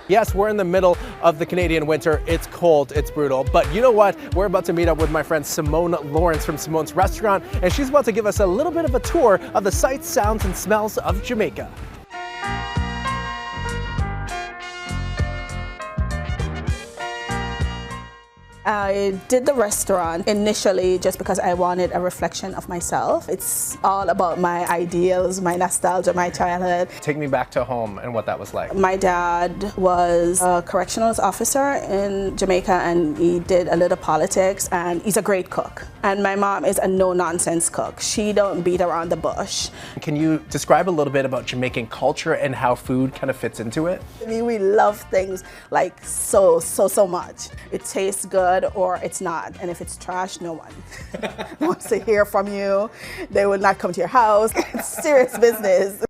Yes, we're in the middle of the Canadian winter. It's cold, it's brutal, but you know what? We're about to meet up with my friend Simone Lawrence from Simone's Restaurant, and she's about to give us a little bit of a tour of the sights, sounds, and smells of Jamaica. I did the restaurant initially just because I wanted a reflection of myself. It's all about my ideals, my nostalgia, my childhood. Take me back to home and what that was like. My dad was a correctional officer in Jamaica, and he did a little politics, and he's a great cook. And my mom is a no-nonsense cook. She don't beat around the bush. Can you describe a little bit about Jamaican culture and how food kind of fits into it? I mean, we love things like so much. It tastes good or it's not, and if it's trash, no one wants to hear from you. They will not come to your house. It's serious business.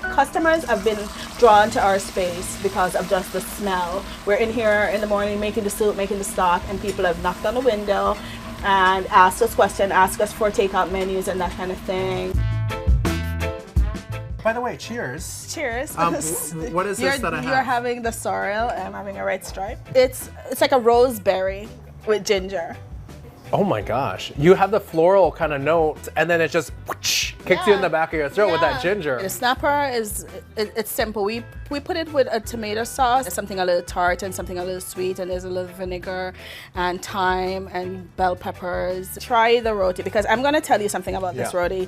Customers have been drawn to our space because of just the smell. We're in here in the morning making the soup, making the stock, and people have knocked on the window and asked us questions, asked us for takeout menus and that kind of thing. By the way, cheers. Cheers. What is this that I have? You're having the sorrel, and I'm having a red stripe. It's like a roseberry with ginger. Oh my gosh. You have the floral kind of note, and then it just kicks you in the back of your throat with that ginger. The snapper it's simple. We put it with a tomato sauce, something a little tart and something a little sweet, and there's a little vinegar and thyme and bell peppers. Try the roti, because I'm gonna tell you something about this roti.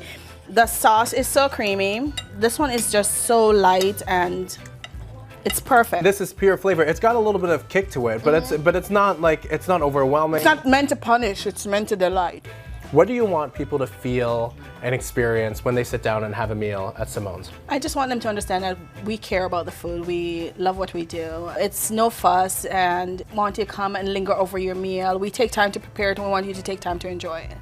The sauce is so creamy. This one is just so light and it's perfect. This is pure flavor. It's got a little bit of kick to it, but it's not like, it's not overwhelming. It's not meant to punish, it's meant to delight. What do you want people to feel and experience when they sit down and have a meal at Simone's? I just want them to understand that we care about the food. We love what we do. It's no fuss, and want you to come and linger over your meal. We take time to prepare it, and we want you to take time to enjoy it.